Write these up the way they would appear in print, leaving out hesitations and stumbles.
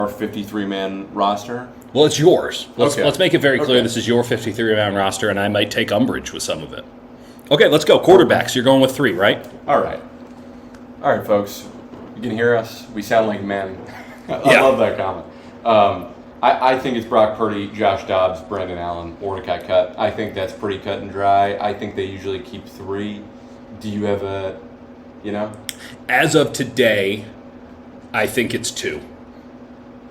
our 53-man roster. Well, it's yours. Let's make it very clear Okay. this is your 53-man roster, and I might take umbrage with some of it. Okay, let's go. Quarterbacks. You're going with 3, right? All right, folks. You can hear us. We sound like men. I love that comment. I think it's Brock Purdy, Josh Dobbs, Brandon Allen, Mordecai Cut. I think that's pretty cut and dry. I think they usually keep 3. Do you have a, As of today, I think it's 2.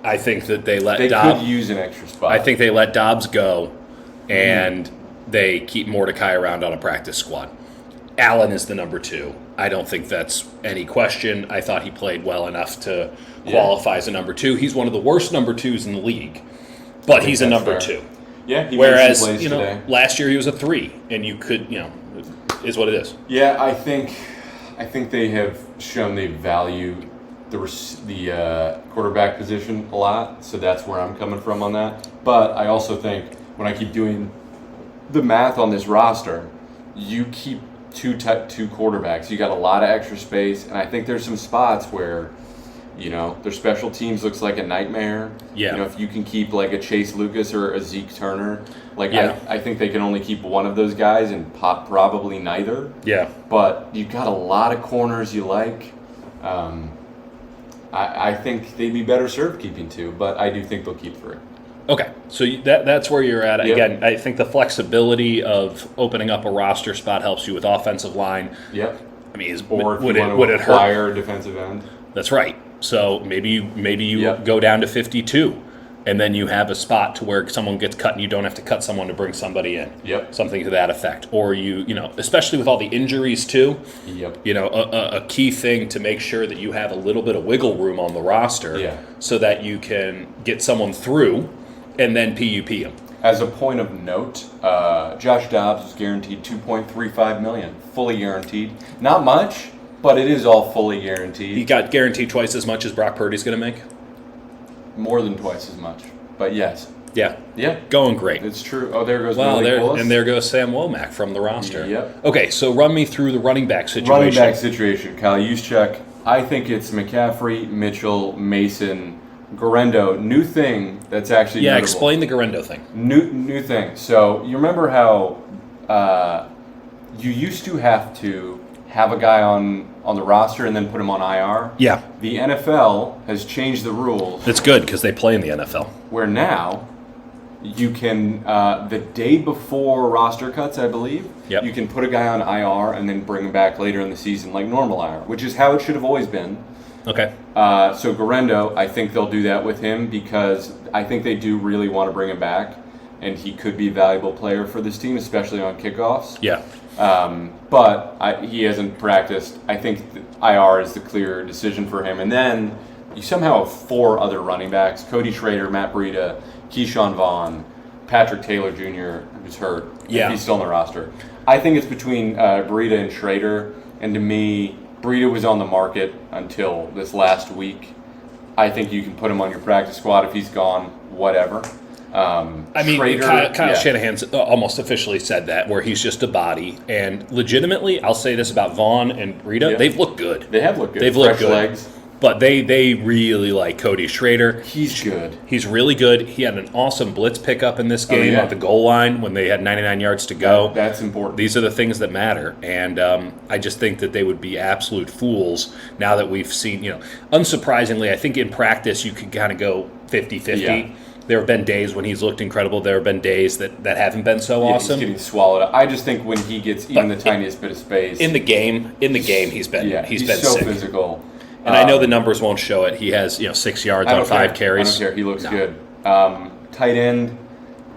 I think that they could use an extra spot. I think they let Dobbs go, and they keep Mordecai around on a practice squad. Allen is the number 2. I don't think that's any question. I thought he played well enough to qualify as a number 2. He's one of the worst number 2s in the league, but he's a number fair. 2. Yeah, he whereas made some plays today. Last year he was a 3, and you could, is what it is. Yeah, I think they have shown they value the quarterback position a lot, so that's where I'm coming from on that. But I also think when I keep doing the math on this roster, you keep two quarterbacks. You got a lot of extra space, and I think there's some spots where, their special teams looks like a nightmare. Yeah. If you can keep like a Chase Lucas or a Zeke Turner, I think they can only keep one of those guys and probably neither. Yeah. But you've got a lot of corners you like. I think they'd be better served keeping 2, but I do think they'll keep 3. Okay, so that's where you're at. Yep. Again, I think the flexibility of opening up a roster spot helps you with offensive line. Yep. I mean, Or if would you it want to hurt? acquire a defensive end. That's right. So maybe you Yep. go down to 52, and then you have a spot to where someone gets cut, and you don't have to cut someone to bring somebody in. Yep. Something to that effect. Or especially with all the injuries too. Yep. A key thing to make sure that you have a little bit of wiggle room on the roster, so that you can get someone through, and then PUP him. As a point of note, Josh Dobbs was guaranteed $2.35 million, fully guaranteed. Not much, but it is all fully guaranteed. He got guaranteed twice as much as Brock Purdy's going to make. More than twice as much, but yes. Yeah. Yeah. Going great. It's true. Oh, there goes Wow, Malik Willis. and there goes Sam Womack from the roster. Yep. Okay, so run me through the running back situation. Running back situation, Kyle Juszczyk. I think it's McCaffrey, Mitchell, Mason, Garendo. New thing that's actually notable. Explain the Garendo thing. New thing. So you remember how you used to have to have a guy on the roster and then put him on IR? Yeah. The NFL has changed the rules It's good because they play in the NFL. where now you can, the day before roster cuts, I believe, Yep. you can put a guy on IR and then bring him back later in the season like normal IR, which is how it should have always been. Okay. So Garendo, I think they'll do that with him because I think they do really want to bring him back, and he could be a valuable player for this team, especially on kickoffs. Yeah. But he hasn't practiced. I think IR is the clear decision for him. And then you somehow have 4 other running backs: Cody Schrader, Matt Breida, Keyshawn Vaughn, Patrick Taylor Jr., who's hurt. Yeah. If he's still on the roster. I think it's between Breida and Schrader. And to me, Breida was on the market until this last week. I think you can put him on your practice squad if he's gone, whatever. I mean, Schrader, Kyle Shanahan's almost officially said that, where he's just a body. And legitimately, I'll say this about Vaughn and Breida, they've looked good. They have looked good. They've Fresh looked good. legs. But they really like Cody Schrader. He's good. He's really good. He had an awesome blitz pickup in this game at the goal line when they had 99 yards to go. That's important. These are the things that matter. And I just think that they would be absolute fools now that we've seen, unsurprisingly, I think in practice you could kind of go 50-50. Yeah. There have been days when he's looked incredible. There have been days that haven't been so awesome. He's getting swallowed up. I just think when he gets even the tiniest bit of space. In the game, he's been he's been so sick. Physical. And I know the numbers won't show it. He has 6 yards on 5 carries. I don't care. He looks good. Tight end,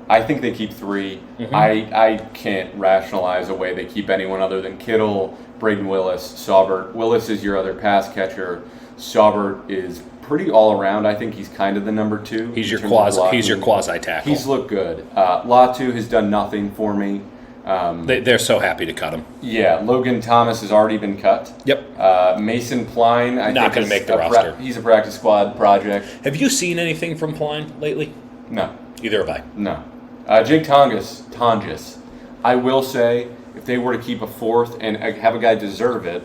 I think they keep 3. Mm-hmm. I can't rationalize a way they keep anyone other than Kittle, Braden Willis, Saubert. Willis is your other pass catcher. Saubert is pretty all around. I think he's kind of the number 2. He's your quasi tackle. He's looked good. Latu has done nothing for me. They're so happy to cut him. Yeah, Logan Thomas has already been cut. Yep. Mason Pline, I not think going to make the roster. He's a practice squad project. Have you seen anything from Pline lately? No. Either have I. No. Jake Tonges. I will say, if they were to keep a 4th and have a guy deserve it,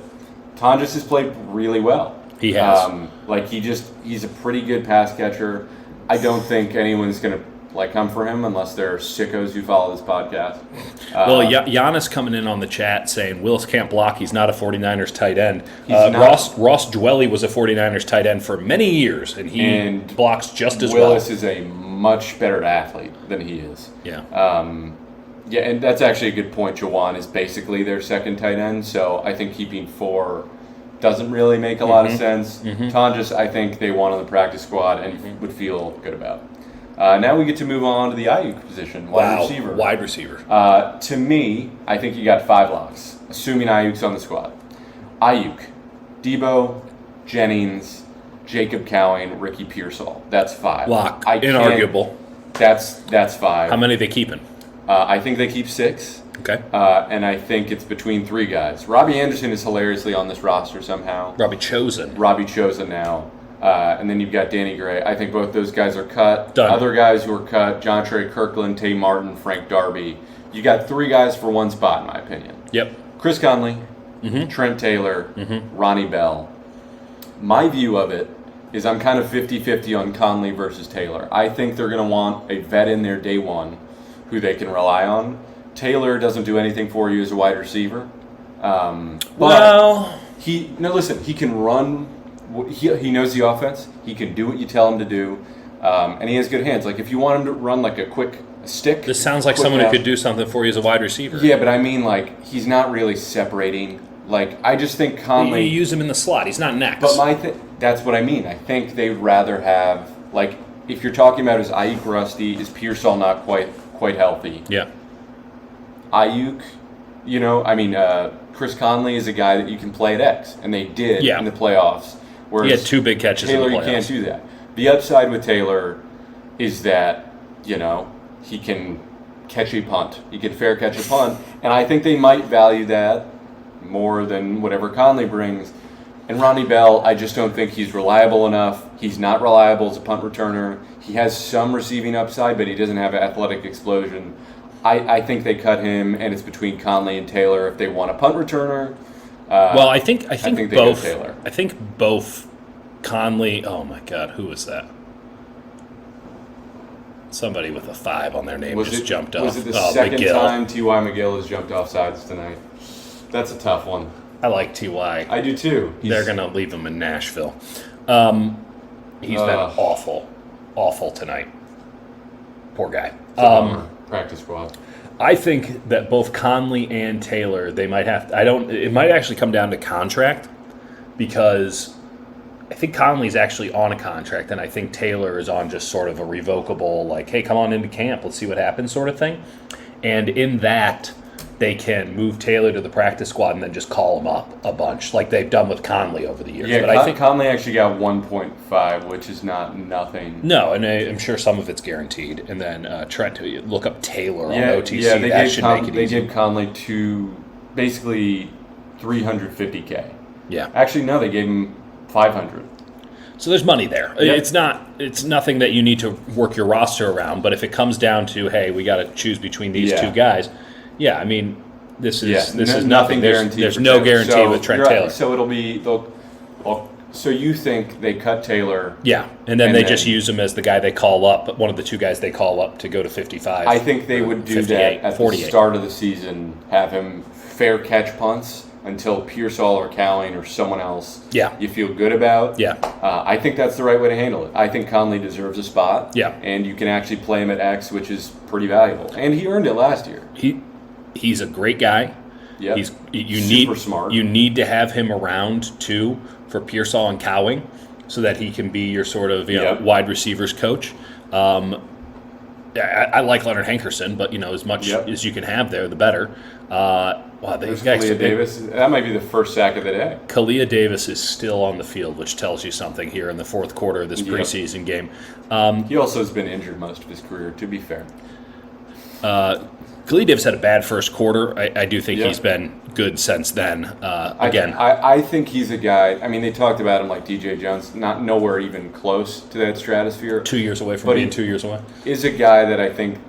Tonges has played really well. He has. He's a pretty good pass catcher. I don't think anyone's going to come for him unless they're sickos who follow this podcast. Giannis coming in on the chat saying Willis can't block. He's not a 49ers tight end. Ross Dwelly was a 49ers tight end for many years, and he blocks just as well. Willis is a much better athlete than he is. Yeah. And that's actually a good point. Jawan is basically their second tight end, so I think keeping 4 doesn't really make a lot of sense. Tonjes, I think they want on the practice squad and would feel good about. Now we get to move on to the Ayuk position, wide receiver. To me, I think you got 5 locks, assuming Ayuk's on the squad. Ayuk, Debo, Jennings, Jacob Cowing, Ricky Pearsall. That's 5. Lock, inarguable. That's 5. How many are they keeping? I think they keep 6. Okay. And I think it's between 3 guys. Robbie Anderson is hilariously on this roster somehow. Robbie Chosen now. And then you've got Danny Gray. I think both those guys are cut. Done. Other guys who are cut, John Trey Kirkland, Tay Martin, Frank Darby. You got 3 guys for 1 spot, in my opinion. Yep. Chris Conley, Trent Taylor, Ronnie Bell. My view of it is I'm kind of 50-50 on Conley versus Taylor. I think they're going to want a vet in there day one who they can rely on. Taylor doesn't do anything for you as a wide receiver. He can run. He knows the offense. He can do what you tell him to do, and he has good hands. Like if you want him to run like a quick stick. This sounds like someone who could do something for you as a wide receiver. Yeah, but I mean, he's not really separating. I just think Conley. You use him in the slot. He's not next. But that's what I mean. I think they'd rather have if you're talking about is Ayuk rusty, is Pearsall not quite healthy? Yeah. Ayuk, Chris Conley is a guy that you can play at X, and they did in the playoffs. Whereas he had 2 big catches Taylor, in the playoffs. You can't do that. The upside with Taylor is that, he can catch a punt. He can fair catch a punt, and I think they might value that more than whatever Conley brings. And Ronnie Bell, I just don't think he's reliable enough. He's not reliable as a punt returner. He has some receiving upside, but he doesn't have an athletic explosion. I think they cut him, and it's between Conley and Taylor if they want a punt returner. I think both. Taylor. I think both Conley. Oh my God, who was that? Somebody with a 5 on their name jumped off. Was it the second time T.Y. McGill has jumped off sides tonight? That's a tough one. I like T.Y. I do too. They're going to leave him in Nashville. He's been awful tonight. Poor guy. Practice squad. I think that both Conley and Taylor, they might have. It might actually come down to contract, because I think Conley's actually on a contract, and I think Taylor is on just sort of a revocable, hey, come on into camp, let's see what happens sort of thing. And in that, they can move Taylor to the practice squad and then just call him up a bunch, like they've done with Conley over the years. Yeah, but I think Conley actually got 1.5, which is not nothing. No, and I'm sure some of it's guaranteed. And then Trent, look up Taylor on OTC. Yeah, they gave Conley basically $350K. Yeah. Actually, no, they gave him $500. So there's money there. Yep. It's nothing that you need to work your roster around. But if it comes down to, hey, we got to choose between these 2 guys. Yeah, I mean, this is nothing. There's no guarantee with Trent Taylor. So it'll be so you think they cut Taylor? Yeah, and then they just use him as the guy they call up, one of the 2 guys they call up to go to 55. I think they would do that at 48. The start of the season, have him fair catch punts until Pearsall or Cowling or someone else you feel good about. Yeah. I think that's the right way to handle it. I think Conley deserves a spot. Yeah. And you can actually play him at X, which is pretty valuable. And he earned it last year. He's a great guy. Yeah. Super smart. You need to have him around too for Pearsall and Cowing, so that he can be your sort of wide receivers coach. I like Leonard Hankerson, but as much as you can have there, the better. These guys. Kalia Davis. That might be the first sack of the day. Kalia Davis is still on the field, which tells you something here in the 4th quarter of this preseason game. He also has been injured most of his career, to be fair. Kalia Davis had a bad first quarter. I do think he's been good since then. I think he's a guy. I mean, they talked about him like DJ Jones, not nowhere even close to that stratosphere. 2 years away from being 2 years away. Is a guy that I think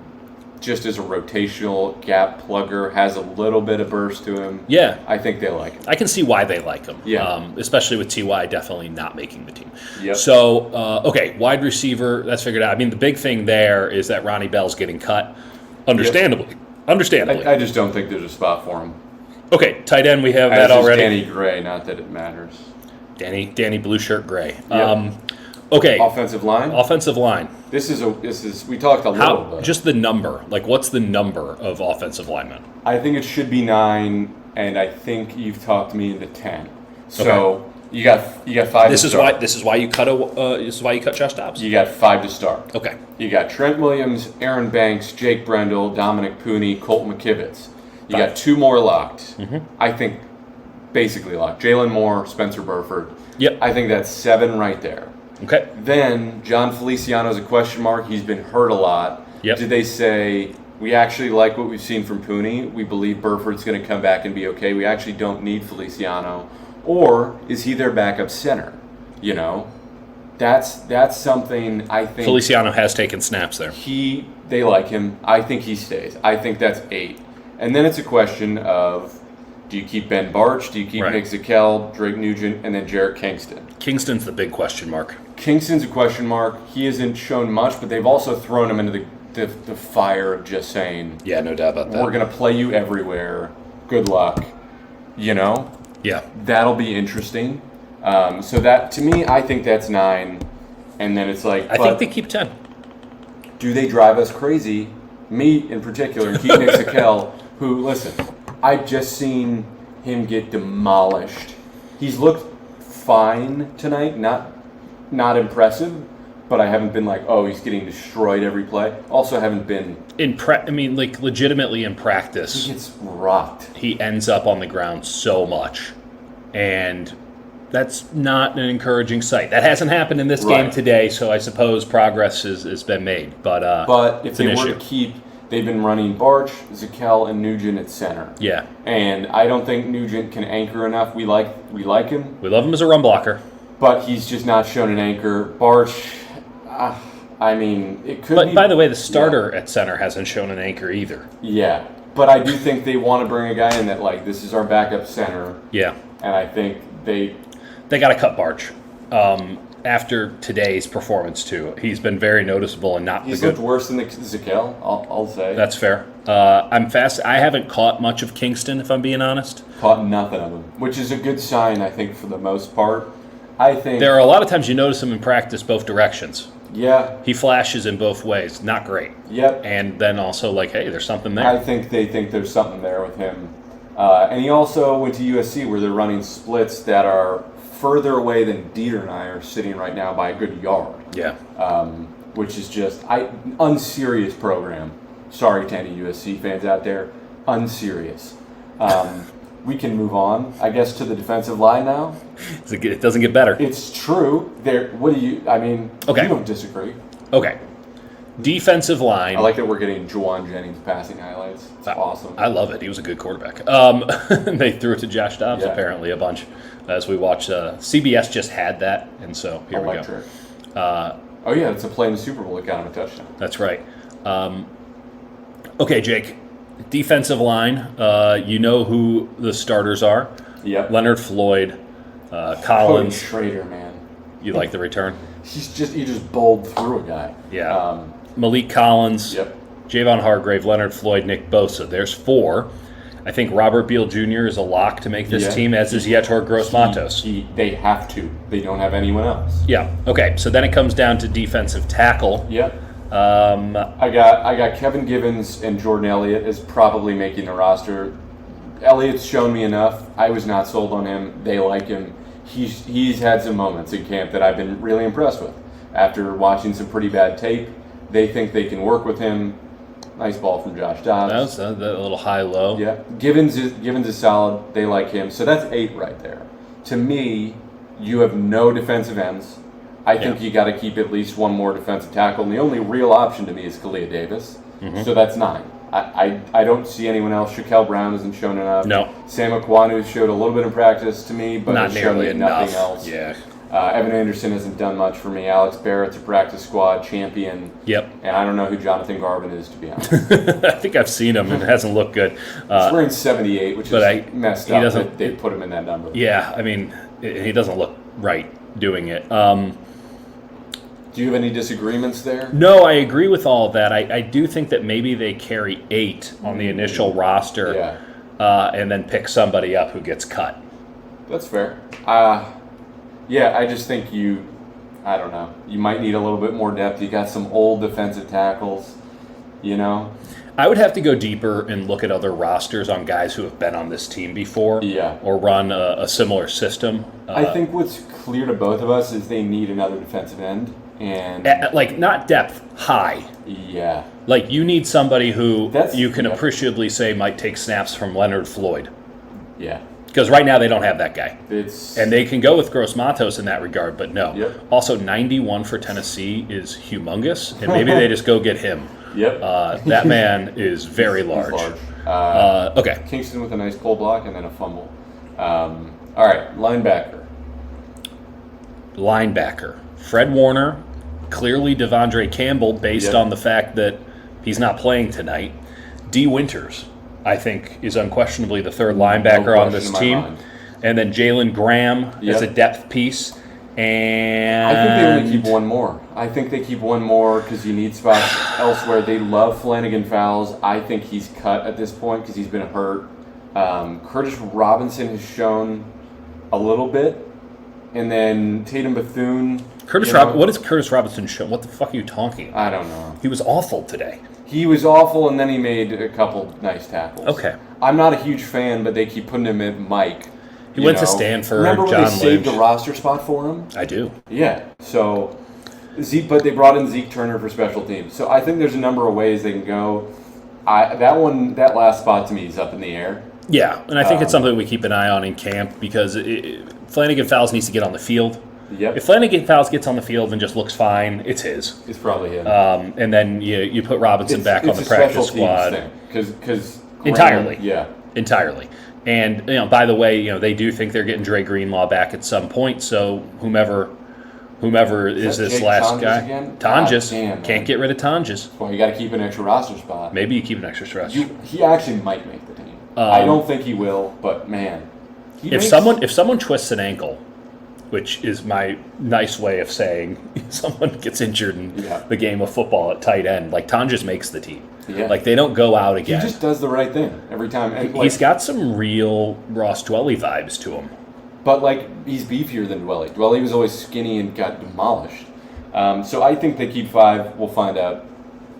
just as a rotational gap plugger, has a little bit of burst to him. Yeah. I think they like him. I can see why they like him. Yeah. Especially with T.Y. definitely not making the team. Yep. So, okay, wide receiver, that's figured out. I mean, the big thing there is that Ronnie Bell's getting cut. Understandably. Yep. Understandably. I just don't think there's a spot for him. Okay, tight end, we have As that already. Danny Gray, not that it matters. Danny Blue Shirt Gray. Yep. Okay. Offensive line? Offensive line. This is we talked a little bit. Just the number. Like, what's the number of offensive linemen? I think it should be 9, and I think you've talked me into 10. So you got 5. This is why you cut Josh Dobbs. You got 5 to start. Okay. You got Trent Williams, Aaron Banks, Jake Brendel, Dominic Pooney, Colt McKivitz. You got 2 more locked. Mm-hmm. I think basically locked. Jalen Moore, Spencer Burford. Yep. I think that's 7 right there. Okay. Then John Feliciano's a question mark. He's been hurt a lot. Yep. Did they say, we actually like what we've seen from Pooney. We believe Burford's going to come back and be okay. We actually don't need Feliciano. Or is he their backup center? You know, that's something I think. Feliciano has taken snaps there. They like him. I think he stays. I think that's 8. And then it's a question of, do you keep Ben Barch? Do you keep Nick Zakelj, Drake Nugent, and then Jarrett Kingston? Kingston's the big question mark. Kingston's a question mark. He hasn't shown much, but they've also thrown him into the fire of just saying, yeah, no doubt about that. We're going to play you everywhere. Good luck. You know? Yeah. That'll be interesting. So that, to me, I think that's 9. And then it's like, I think they keep 10. Do they drive us crazy? Me in particular, and keep Nick Zakelj, who, listen, I've just seen him get demolished. He's looked fine tonight, not impressive, but I haven't been like, oh, he's getting destroyed every play. Also haven't been... legitimately in practice. He gets rocked. He ends up on the ground so much. And that's not an encouraging sight. That hasn't happened in this game today, so I suppose progress has been made. But if they were to keep... They've been running Barch, Zakelj, and Nugent at center. Yeah. And I don't think Nugent can anchor enough. We like him. We love him as a run blocker. But he's just not shown an anchor. Barch, I mean, it could be... But by the way, the starter at center hasn't shown an anchor either. Yeah. But I do think they want to bring a guy in that, like, this is our backup center. Yeah. And I think they got to cut Barch. After today's performance, too. He's been very noticeable and not He's looked worse than the Zakelj, I'll say. That's fair. I haven't caught much of Kingston, if I'm being honest. Caught nothing of him, which is a good sign, I think, for the most part. I think... There are a lot of times you notice him in practice both directions. Yeah. He flashes in both ways. Not great. Yep. And then also, like, hey, there's something there. I think they think there's something there with him. And he also went to USC, where they're running splits that are further away than Dieter and I are sitting right now by a good yard. Yeah. Which is just unserious program. Sorry to any USC fans out there. Unserious. We can move on, I guess, to the defensive line now. It doesn't get better. It's true. You don't disagree. Okay. Defensive line. I like that we're getting Juwan Jennings passing highlights. It's awesome. I love it. He was a good quarterback. They threw it to Josh Dobbs apparently a bunch. As we watched, CBS just had that, and so here we go. It's a play in the Super Bowl that got him a touchdown. That's right. Okay, Jake. Defensive line. You know who the starters are. Yep. Leonard Floyd, Collins. Cody Schrader, man. You like the return? He just bowled through a guy. Yeah. Malik Collins. Yep. Javon Hargrave, Leonard Floyd, Nick Bosa. There's 4. I think Robert Beal Jr. is a lock to make this team, as is Yetur Gross-Matos. They have to. They don't have anyone else. Yeah. Okay. So then it comes down to defensive tackle. Yep. I got Kevin Givens and Jordan Elliott as probably making the roster. Elliott's shown me enough. I was not sold on him. They like him. He's had some moments in camp that I've been really impressed with. After watching some pretty bad tape, they think they can work with him. Nice ball from Josh Dobbs. That was a little high-low. Yeah. Givens is solid. They like him. So that's 8 right there. To me, you have no defensive ends. I think you got to keep at least one more defensive tackle. And the only real option to me is Kalia Davis. Mm-hmm. So that's 9. I don't see anyone else. Shaquille Brown hasn't shown enough. No. Sam Aquanu showed a little bit in practice to me, but not has shown nearly me nothing enough. else. Yeah. Evan Anderson hasn't done much for me. Alex Barrett's a practice squad champion. Yep. And I don't know who Jonathan Garvin is, to be honest. I think I've seen him, and it hasn't looked good. He's wearing 78, which is messed up that they put him in that number. Yeah, I mean, he doesn't look right doing it. Do you have any disagreements there? No, I agree with all of that. I do think that maybe they carry 8 on the initial roster and then pick somebody up who gets cut. That's fair. Yeah, I just think I don't know. You might need a little bit more depth. You got some old defensive tackles, you know? I would have to go deeper and look at other rosters on guys who have been on this team before or run a similar system. I think what's clear to both of us is they need another defensive end. And like, not depth, high. Yeah. Like, you need somebody who you can appreciably say might take snaps from Leonard Floyd. Yeah. Because right now they don't have that guy. And they can go with Gross Matos in that regard, but no. Yep. Also, 91 for Tennessee is humongous, and maybe they just go get him. Yep. That man is very large. He's large. Okay. Kingston with a nice pull block and then a fumble. All right, linebacker. Fred Warner, clearly Devondre Campbell, based on the fact that he's not playing tonight. D. Winters, I think, is unquestionably the third linebacker on this team. And then Jalen Graham as a depth piece. And I think they only keep one more. I think they keep one more because you need spots elsewhere. They love Flanagan Fowles. I think he's cut at this point because he's been hurt. Curtis Robinson has shown a little bit. And then Tatum Bethune. What has Curtis Robinson shown? What the fuck are you talking about? I don't know. He was awful today. He was awful, and then he made a couple nice tackles. Okay. I'm not a huge fan, but they keep putting him at Mike. He went to Stanford. Remember when John they saved Lynch. a roster spot for him? I do. Yeah. So, but they brought in Zeke Turner for special teams. So I think there's a number of ways they can go. That last spot to me is up in the air. Yeah, and I think it's something we keep an eye on in camp because Flanagan Fowles needs to get on the field. Yep. If Flanagan Fowles gets on the field and just looks fine, it's his. It's probably him. And then you put Robinson back on the practice squad. Because entirely. Yeah. Entirely. And by the way, they do think they're getting Dre Greenlaw back at some point. So whomever is this Jake last Tonjes guy, again? Tonjes can't get rid of Tonjes. Well, you got to keep an extra roster spot. Maybe you keep an extra stretch. He actually might make the team. I don't think he will, but man, if someone twists an ankle, which is my nice way of saying someone gets injured in the game of football at tight end, like Tonjes makes the team. Yeah. Like they don't go out again. He just does the right thing every time. And he's got some real Ross Dwelly vibes to him. But he's beefier than Dwelly. Dwelly was always skinny and got demolished. So I think they keep 5. We'll find out,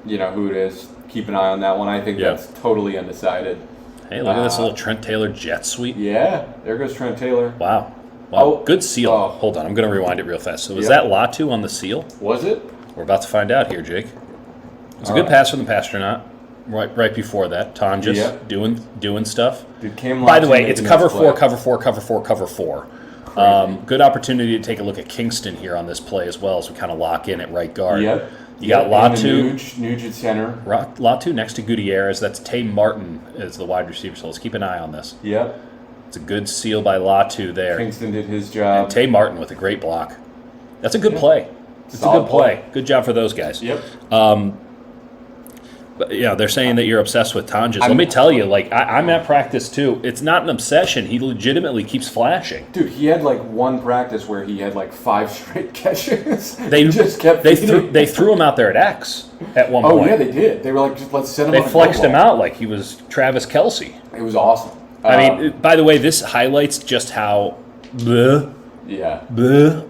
who it is. Keep an eye on that one. I think that's totally undecided. Hey, look at this little Trent Taylor jet sweep. Yeah, there goes Trent Taylor. Wow, good seal. Hold on, I'm going to rewind it real fast. So was that Latu on the seal? Was it? We're about to find out here, Jake. It's a good pass from the Pastronaut. Right before that, Tonjes doing stuff. By the way, it's cover 4, cover 4, cover 4, cover 4. Good opportunity to take a look at Kingston here on this play as well as we kind of lock in at right guard. Yep. You got Latu. Nuge at center. Latu next to Gutierrez. That's Tay Martin as the wide receiver. So let's keep an eye on this. Yep. It's a good seal by Latu there. Kingston did his job. And Tay Martin with a great block. That's a good play. It's a good play. Good job for those guys. Yep. But they're saying that you're obsessed with Tonjes. Let me tell you, I'm at practice too. It's not an obsession. He legitimately keeps flashing. Dude, he had one practice where he had 5 straight catches. They just kept. They threw him out there at X at one point. Oh yeah, they did. They were like, just let's send him. They flexed him out like he was Travis Kelce. It was awesome. I mean, by the way, this highlights just how bleh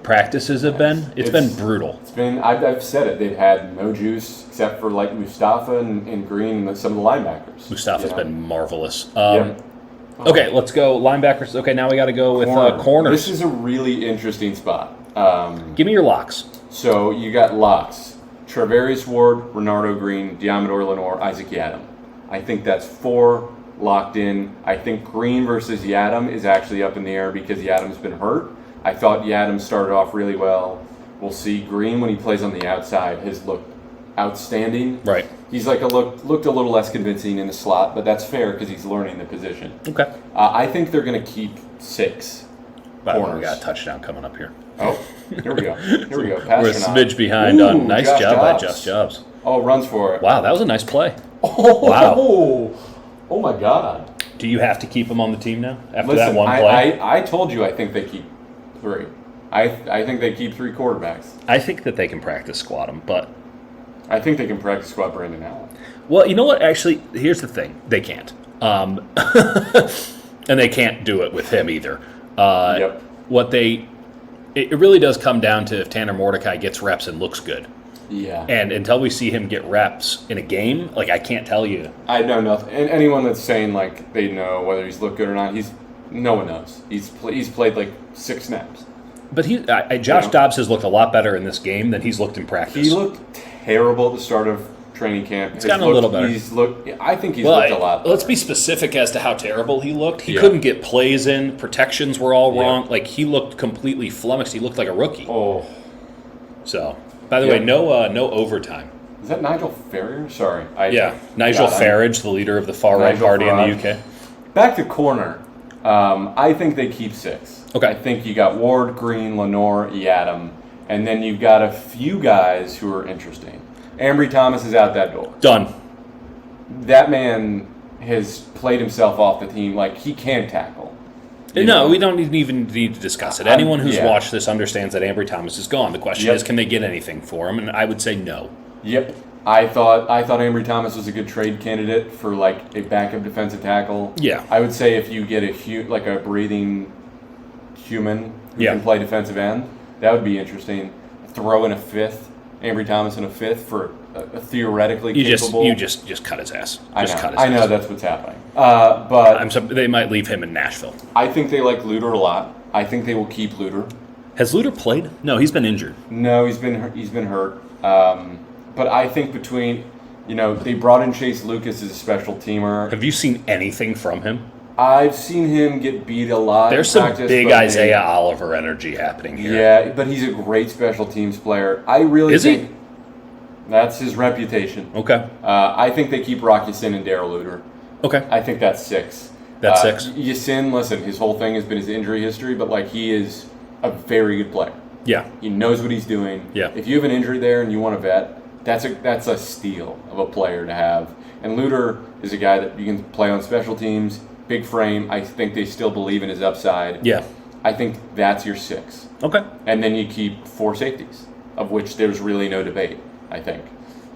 practices have been. It's been brutal. It's been. I've said it. They've had no juice except for Mustafa and Green and some of the linebackers. Mustafa's been marvelous. Okay, let's go linebackers. Okay, now we got to go with corners. This is a really interesting spot. Give me your locks. So you got locks: Travarius Ward, Renardo Green, Diamador Lenore, Isaac Yadam. I think that's 4 locked in. I think Green versus Yadam is actually up in the air because Yadam's been hurt. I thought Yadam started off really well. We'll see. Green, when he plays on the outside, has looked outstanding. Right. He's looked a little less convincing in the slot, but that's fair because he's learning the position. Okay. I think they're going to keep 6 By the way, corners. we got a touchdown coming up here. Oh. Here we go. We're a Pass smidge behind on nice Josh job by Dobbs. Josh Dobbs. Oh, runs for it. Wow, that was a nice play. Oh, Wow. Oh my God. Do you have to keep him on the team now after Listen, that one play? I told you I think they keep 3. I think they keep 3 quarterbacks. I think that they can practice squad him, but I think they can practice squad Brandon Allen. well, you know what? Actually, here's the thing: they can't, and they can't do it with him either. Yep. It really does come down to if Tanner Mordecai gets reps and looks good. Yeah. And until we see him get reps in a game, like I can't tell you. I know nothing. And anyone that's saying like they know whether he's looked good or not, no one knows. He's played like 6 snaps. But Josh Dobbs has looked a lot better in this game than he's looked in practice. He looked terrible at the start of training camp. It's gotten a little better. I think he's looked a lot better. Let's be specific as to how terrible he looked. He couldn't get plays in. Protections were all wrong. Like, he looked completely flummoxed. He looked like a rookie. Oh. So, by the way, no overtime. Is that Nigel Farrier? Sorry. Nigel Farage, the leader of the far-right party in the UK. Back to corner. I think they keep 6. Okay. I think you got Ward, Green, Lenore, Yadam, and then you've got a few guys who are interesting. Ambry Thomas is out that door. Done. That man has played himself off the team. Like, he can tackle. No, we don't even need to discuss it. Anyone who's watched this understands that Ambry Thomas is gone. The question is, can they get anything for him? And I would say no. Yep. I thought Ambry Thomas was a good trade candidate for like a backup defensive tackle. Yeah. I would say if you get a breathing human who can play defensive end, that would be interesting. Throw in a 5th, Ambry Thomas in a 5th for a theoretically capable. You just cut his ass. I know that's what's happening. But they might leave him in Nashville. I think they like Luter a lot. I think they will keep Luter. Has Luter played? No, he's been injured. No, he's been hurt. But I think they brought in Chase Lucas as a special teamer. Have you seen anything from him? I've seen him get beat a lot. There's some big Isaiah Oliver energy happening here. Yeah, but he's a great special teams player. I really think that's his reputation. Okay. I think they keep Rocky Sin and Darrell Luter. Okay. I think that's 6. That's 6. Yasin, listen, his whole thing has been his injury history, but like he is a very good player. Yeah. He knows what he's doing. Yeah. If you have an injury there and you want to vet, that's a steal of a player to have. And Luter is a guy that you can play on special teams, big frame. I think they still believe in his upside. Yeah. I think that's your 6. Okay. And then you keep 4 safeties, of which there's really no debate, I think.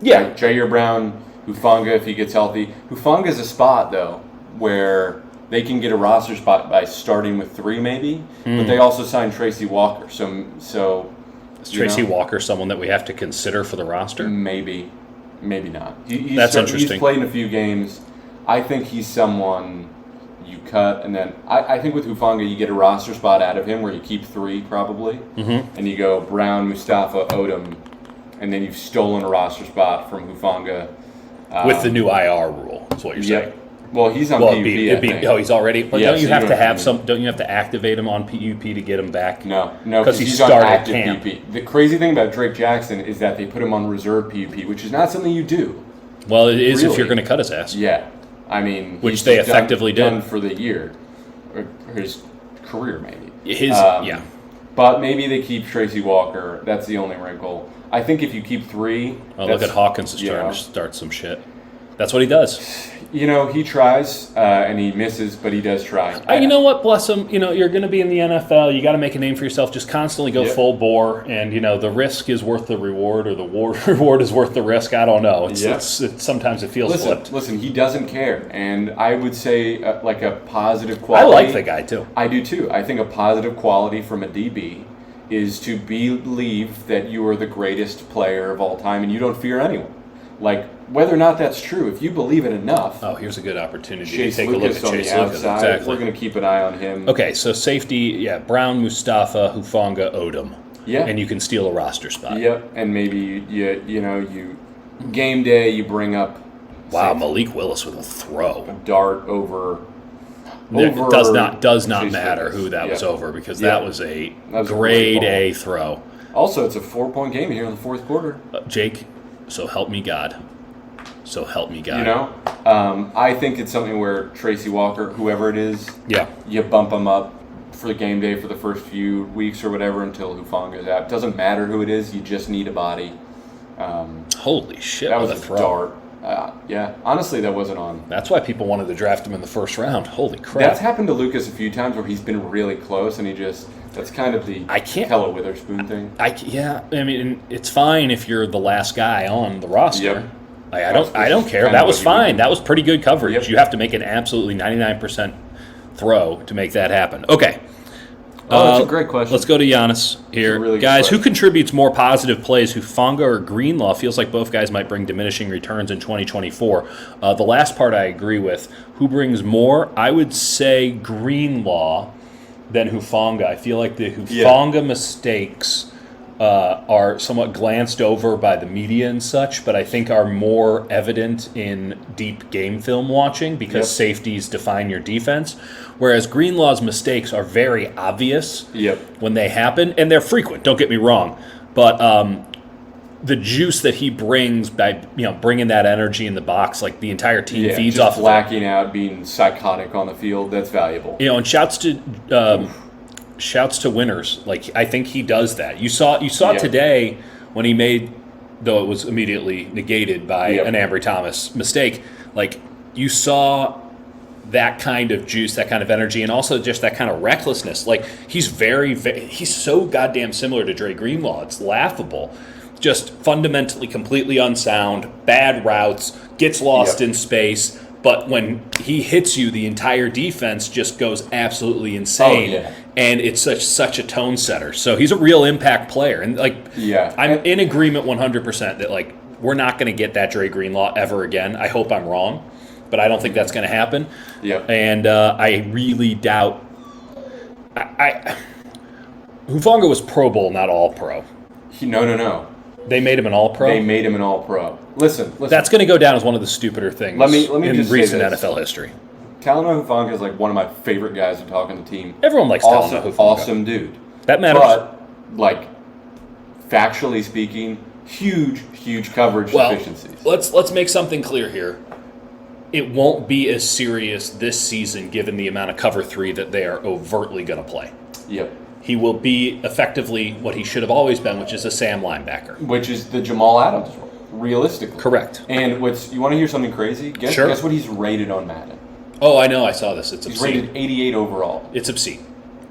Yeah. Jair Brown, Hufanga if he gets healthy. Hufanga's a spot, though, where they can get a roster spot by starting with 3 maybe, but they also signed Tracy Walker. So is Tracy Walker someone that we have to consider for the roster? Maybe not. That's interesting. He's played in a few games. I think he's someone you cut, and then I think with Hufanga you get a roster spot out of him where you keep 3 probably, and you go Brown, Mustafa, Odom, and then you've stolen a roster spot from Hufanga. With the new IR rule, is what you're saying. Well, he's on PUP. He's already. But Yeah, don't you so have you to don't have have Don't you have to activate him on PUP to get him back? No, because he he's started on active camp. PUP. The crazy thing about Drake Jackson is that they put him on reserve PUP, which is not something you do. Well, it is if Really? you're going to cut his ass. Yeah, I mean, Which he's they just effectively done did. for the year, or his career maybe. Yeah. But maybe they keep Tracy Walker. That's the only wrinkle. I think if you keep 3, Oh, look at Hawkins is trying to start some shit. That's what he does. He tries and he misses, but he does try. You know what? Bless him. You're going to be in the NFL. You got to make a name for yourself. Just constantly go full bore, and the risk is worth the reward, or the reward is worth the risk. I don't know. It's sometimes it feels flipped. Listen, he doesn't care, and I would say like a positive quality. I like the guy too. I do too. I think a positive quality from a DB is to believe that you are the greatest player of all time, and you don't fear anyone. Like, whether or not that's true, if you believe it enough. Oh, here's a good opportunity Chase to take Lucas a look at Chase on the Lucas. outside. Exactly. We're going to keep an eye on him. Okay, so safety, Brown, Mustafa, Hufanga, Odom. Yeah. And you can steal a roster spot. Yep, and maybe you game day you bring up. Wow, Malik Willis with a throw. A dart over. It does not Chase matter Lucas. who that was over, because Yeah. that was a That was a grade great A throw. Also, it's a 4-point game here in the fourth quarter. Jake, so help me God. So help me God. I think it's something where Tracy Walker, whoever it is, Yeah. you bump him up for the game day for the first few weeks or whatever until Hufanga's out. It doesn't matter who it is. You just need a body. Holy shit! That was what a throw. dart. Yeah, honestly, that wasn't on. That's why people wanted to draft him in the first round. Holy crap! That's happened to Lucas a few times where he's been really close and he just. That's kind of the Hello Witherspoon thing. I mean, it's fine if you're the last guy on the roster. Yep. Like, I don't care. That was fine. That was pretty good coverage. Yep. You have to make an absolutely 99% throw to make that happen. Okay. Oh, that's a great question. Let's go to Giannis here. Really good guys, who question. contributes more positive plays, Hufanga or Greenlaw? Feels like both guys might bring diminishing returns in 2024. The last part I agree with. Who brings more? I would say Greenlaw than Hufanga. I feel like the Hufanga mistakes are somewhat glanced over by the media and such, but I think are more evident in deep game film watching because safeties define your defense, whereas Greenlaw's mistakes are very obvious when they happen, and they're frequent, don't get me wrong, but the juice that he brings by bringing that energy in the box, like the entire team feeds just off of blacking out, being psychotic on the field, that's valuable. and shouts to winners. Like, I think he does that. You saw today when he made, though it was immediately negated by an Ambry Thomas mistake, like you saw that kind of juice, that kind of energy, and also just that kind of recklessness. Like, he's he's so goddamn similar to Dre Greenlaw. It's laughable. Just fundamentally completely unsound, bad routes, gets lost in space, but when he hits you, the entire defense just goes absolutely insane, and it's such a tone setter. So he's a real impact player, and I'm in agreement 100% that like we're not going to get that Dre Greenlaw ever again. I hope I'm wrong, but I don't think that's going to happen. And I really doubt. Hufanga was Pro Bowl, not All Pro. No. They made him an All-Pro? They made him an All-Pro. Listen. That's going to go down as one of the stupider things let me in just recent say this. NFL history. Talanoa Hufanga is like one of my favorite guys to talk on the team. Everyone likes Talanoa Hufanga. Awesome dude. That matters. But, like, factually speaking, huge coverage deficiencies. Let's make something clear here. It won't be as serious this season given the amount of cover 3 that they are overtly going to play. He will be effectively what he should have always been, which is a Sam linebacker. Which is the Jamal Adams role, realistically. Correct. And you want to hear something crazy? Guess what he's rated on Madden. Oh, I know. I saw this. It's obscene. He's rated 88 overall. It's obscene.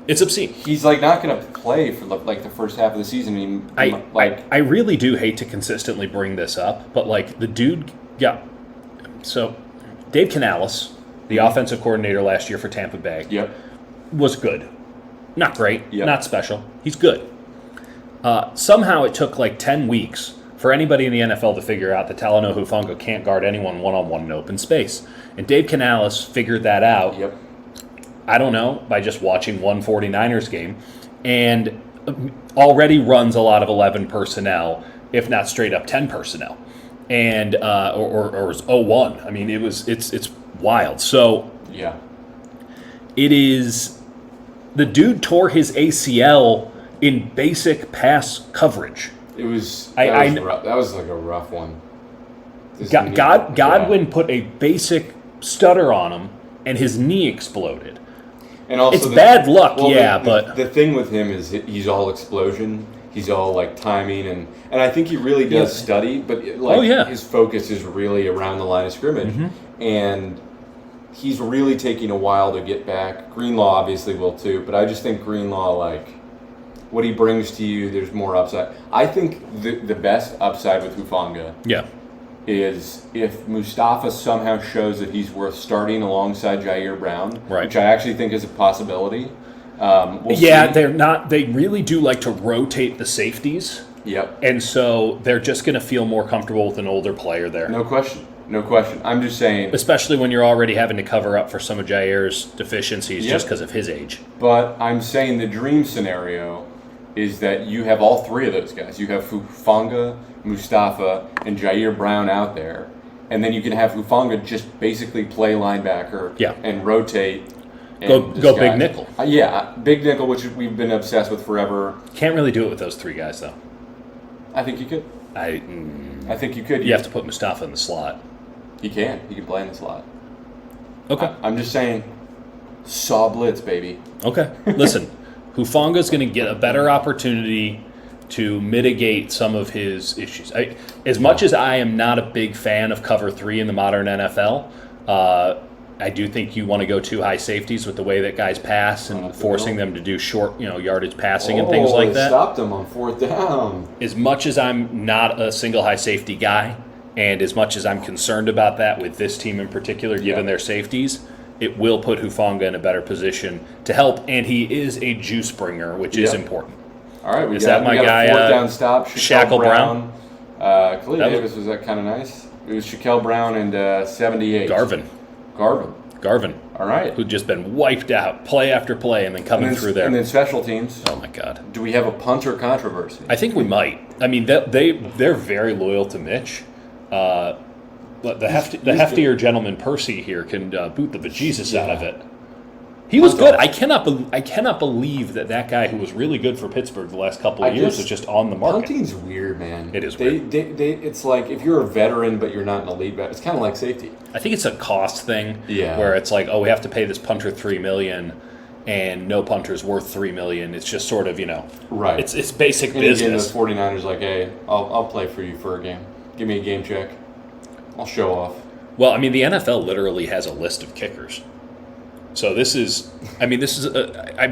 It's obscene. He's like not going to play for the first half of the season. I really do hate to consistently bring this up, but like the dude so Dave Canales, the offensive coordinator last year for Tampa Bay, was good. Not great, not special. He's good. Somehow it took like 10 weeks for anybody in the NFL to figure out that Talanoa Hufanga can't guard anyone one-on-one in open space. And Dave Canales figured that out, I don't know, by just watching one 49ers game, and already runs a lot of 11 personnel, if not straight up 10 personnel, and or 0-1. I mean, it's wild. So it is. The dude tore his ACL in basic pass coverage. That was rough. That was like a rough one. Godwin put a basic stutter on him, and his knee exploded. And also it's bad luck, but the thing with him is he's all explosion. He's all like timing, and I think he really does study, but his focus is really around the line of scrimmage, and he's really taking a while to get back. Greenlaw obviously will too, but I just think Greenlaw, like, what he brings to you, there's more upside. I think the best upside with Hufanga is if Mustafa somehow shows that he's worth starting alongside Jair Brown, which I actually think is a possibility. We'll see. They really do like to rotate the safeties. And so they're just going to feel more comfortable with an older player there. No question. I'm just saying. Especially when you're already having to cover up for some of Jair's deficiencies just because of his age. But I'm saying the dream scenario is that you have all three of those guys. You have Hufanga, Mustafa, and Jair Brown out there. And then you can have Hufanga just basically play linebacker and rotate. And go big nickel. Big nickel, which we've been obsessed with forever. Can't really do it with those three guys, though. I think you could. I think you could. You have to put Mustafa in the slot. He can. He can play in the slot. Okay. I'm just saying. Saw blitz, baby. Okay. Listen, Hufanga's going to get a better opportunity to mitigate some of his issues. As much as I am not a big fan of cover 3 in the modern NFL, I do think you want to go too high safeties with the way that guys pass and forcing them to do short, yardage passing and things like that. Stopped them on 4th down. As much as I'm not a single high safety guy, and as much as I'm concerned about that with this team in particular, given their safeties, it will put Hufanga in a better position to help, and he is a juice bringer, which is important. All right, we Is got that my a guy, 4th down stop. Shaquille Brown? Khalil Davis was that kind of nice. It was Shaquille Brown and 78. Garvin. All right. Who'd just been wiped out play after play and then coming through there. And then special teams. Oh, my God. Do we have a punter controversy? I think we might. I mean, they're very loyal to Mitch. The heftier gentleman, Percy, here can boot the bejesus out of it. He was good. I cannot believe that guy who was really good for Pittsburgh the last couple of years was just on the market. Punting's weird, man. It is weird. It's like if you're a veteran but you're not an elite vet, it's kind of like safety. I think it's a cost thing. Yeah. Where it's like, we have to pay this punter $3 million, and no punter's worth $3 million. It's just sort of right. It's basic and business. Again, the 49ers like, hey, I'll play for you for a game. Give me a game check. I'll show off. Well, I mean, the NFL literally has a list of kickers. So I'm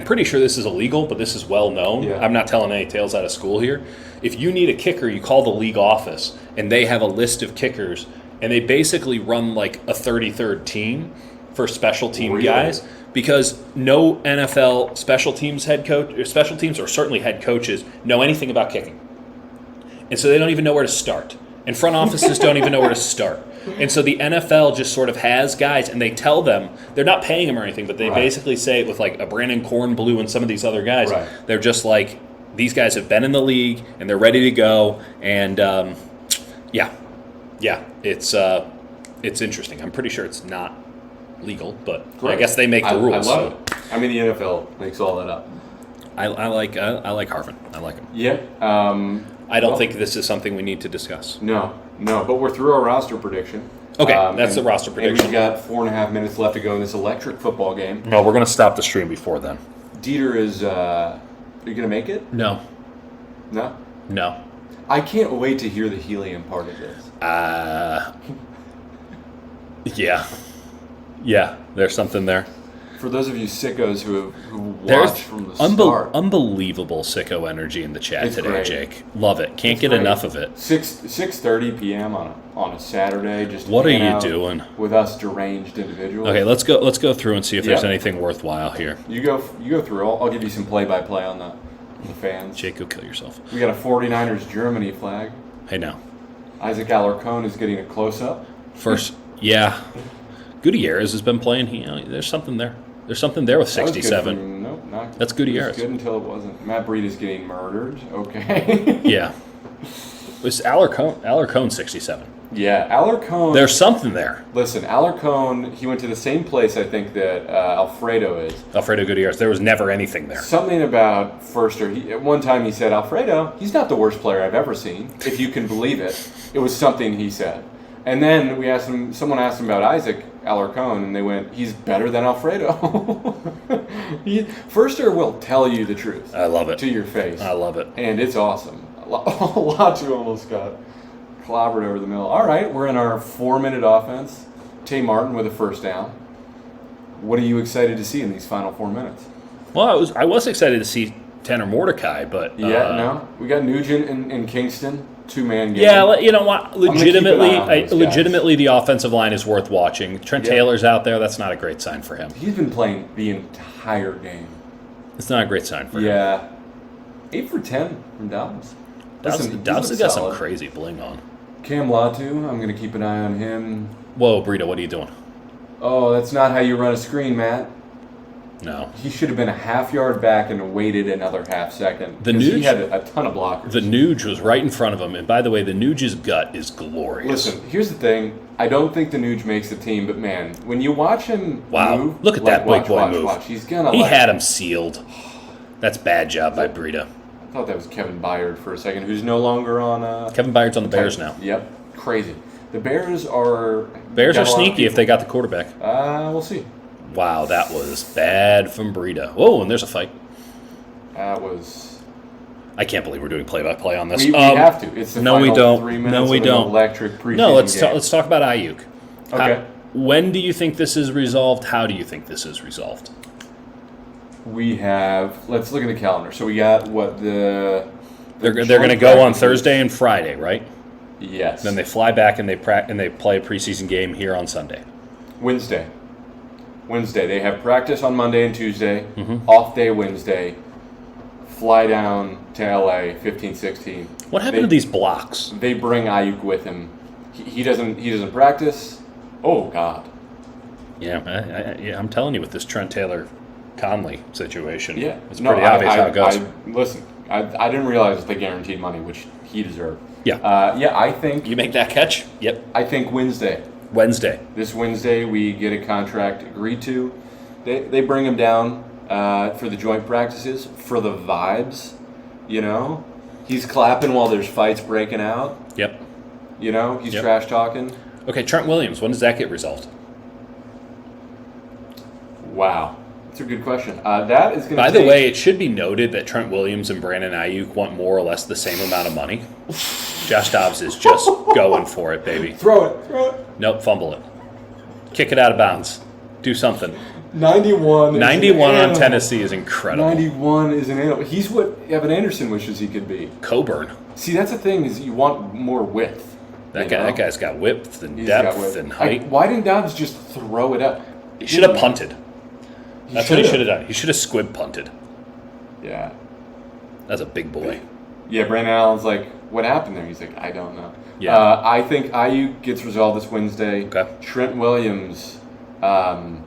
pretty sure this is illegal, but this is well known. Yeah. I'm not telling any tales out of school here. If you need a kicker, you call the league office, and they have a list of kickers, and they basically run like a 33rd team for special team guys, because no NFL special teams head coach, or special teams, or certainly head coaches know anything about kicking. And so they don't even know where to start. And front offices don't even know where to start. And so the NFL just sort of has guys, and they tell them, they're not paying them or anything, but they basically say with like a Brandon Cornblue and some of these other guys, they're just like, these guys have been in the league, and they're ready to go. And, it's interesting. I'm pretty sure it's not legal, but I guess they make the rules. I love it. I mean, the NFL makes all that up. I like Harvin. I like him. Yeah. I don't think this is something we need to discuss. No, but we're through our roster prediction. Okay, that's the roster prediction. And we've got 4.5 minutes left to go in this electric football game. No, we're going to stop the stream before then. Dieter is, are you going to make it? No. No? No. I can't wait to hear the helium part of this. Yeah, there's something there. For those of you sickos who watch from the start. Unbelievable sicko energy in the chat today, great. Jake. Love it. Can't get enough of it. 6:30 p.m. on a Saturday. Just what are hanging you out doing with us deranged individuals? Okay, let's go through and see if there's anything worthwhile here. You go through. I'll give you some play-by-play on the fans. Jake, go kill yourself. We got a 49ers Germany flag. Hey now. Isaac Alarcon is getting a close-up. First, yeah. Gutierrez has been playing. There's something there. There's something there with 67. Nope, not. That's Gutierrez. Good until it wasn't. Matt Breed is getting murdered. Okay. Yeah. It's Alarcon 67. Yeah, Alarcon. There's something there. Listen, Alarcon, he went to the same place I think that Alfredo is. Alfredo Gutierrez. There was never anything there. Something about Firster. At one time he said, Alfredo, he's not the worst player I've ever seen, if you can believe it. It was something he said. And then someone asked him about Isaac Alarcon, and they went, he's better than Alfredo. Firster will tell you the truth. I love it. To your face. I love it. And it's awesome. Latu almost got clobbered over the middle. All right, we're in our 4-minute offense. Tay Martin with a first down. What are you excited to see in these final 4 minutes? Well, I was excited to see Tanner Mordecai, but we got Nugent and Kingston, 2-man game. Yeah, you know what? Legitimately, Legitimately, the offensive line is worth watching. Trent Taylor's out there. That's not a great sign for him. He's been playing the entire game. It's not a great sign for him. Yeah, 8 for 10 from Dobbs. Dobbs has got some crazy bling on. Cam Latu, I'm going to keep an eye on him. Whoa, Burrito, what are you doing? Oh, that's not how you run a screen, Matt. No. He should have been a half yard back and waited another half second. He had a ton of blockers. The Nuge was right in front of him. And by the way, the Nuge's gut is glorious. Listen, here's the thing. I don't think the Nuge makes the team, but man, when you watch him move. Look at that big boy move. Watch. He's gonna He had him sealed. That's bad job by Burrito. I thought that was Kevin Byard for a second, who's no longer on... Kevin Byard's on the Bears now. Yep. Crazy. The Bears are... Bears are sneaky if they got the quarterback. We'll see. Wow, that was bad from Breida. Whoa, and there's a fight. That was. I can't believe we're doing play-by-play on this. We have to. It's the no, we final don't. 3 minutes No, we of an don't. electric preseason No, let's game. let's talk about Ayuk. Okay. When do you think this is resolved? How do you think this is resolved? We have. Let's look at the calendar. So we got what the. They're going to go on Thursday and Friday, right? Yes. Then they fly back and they play a preseason game here on Sunday. Wednesday. They have practice on Monday and Tuesday. Mm-hmm. Off day Wednesday. Fly down to LA 15-16. What happened to these blocks? They bring Ayuk with him. He doesn't practice. Oh God. Yeah, I'm telling you, with this Trent Taylor Conley situation, Yeah. it's pretty obvious how it goes. Listen, I didn't realize they guaranteed money, which he deserved. Yeah. Yeah, I think. You make that catch? Yep. I think Wednesday. This Wednesday, we get a contract agreed to. They bring him down for the joint practices, for the vibes, He's clapping while there's fights breaking out. Yep. He's trash talking. Okay, Trent Williams, when does that get resolved? Wow. That's a good question. That is going to By the way, it should be noted that Trent Williams and Brandon Ayuk want more or less the same amount of money. Josh Dobbs is just going for it, baby. Throw it. Nope, fumble it. Kick it out of bounds. Do something. 91 on Tennessee is incredible. 91 is an animal. He's what Evan Anderson wishes he could be. Coburn. See, that's the thing, is you want more width. That guy's got width and He's got depth width. and height. Why didn't Dobbs just throw it up? He should have punted. That's what he should have done. He should have squib punted. Yeah. That's a big boy. Yeah, Brandon Allen's like, what happened there? He's like, I don't know. Yeah. I think Ayuk gets resolved this Wednesday. Okay. Trent Williams, I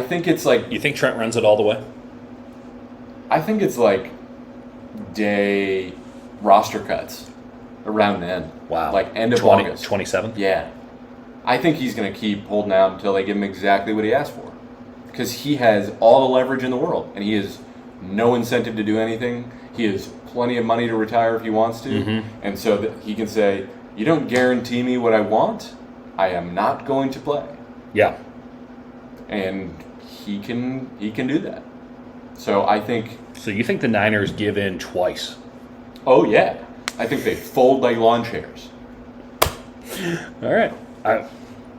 think it's like... You think Trent runs it all the way? I think it's like day roster cuts around then. Wow. Like end of August. 27? Yeah. I think he's going to keep holding out until they give him exactly what he asked for. Because he has all the leverage in the world, and he has no incentive to do anything. He has plenty of money to retire if he wants to. Mm-hmm. And so that he can say, you don't guarantee me what I want, I am not going to play. Yeah. And he can do that. So I think... So you think the Niners give in twice? Oh, yeah. I think they fold like lawn chairs. All right.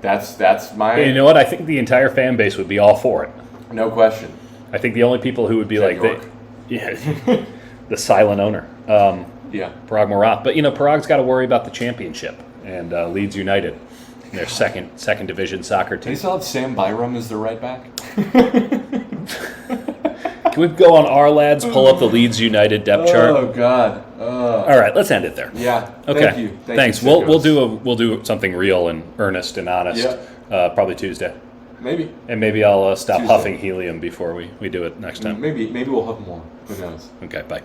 That's my... You know what? I think the entire fan base would be all for it. No question. I think the only people who would be like... York. The silent owner. Yeah. Parag Marat. But, Parag's got to worry about the championship. And Leeds United, their second division soccer They team. still have Sam Byram as the right back? Can we go on our lads, pull up the Leeds United depth chart? Oh, God. All right, let's end it there. Yeah. Okay. Thank you. Thanks. You, We'll do something real and earnest and honest. Yeah. Probably Tuesday. Maybe. And maybe I'll stop Tuesday. huffing helium before we do it next time. Maybe we'll have more. Who knows? Okay, bye.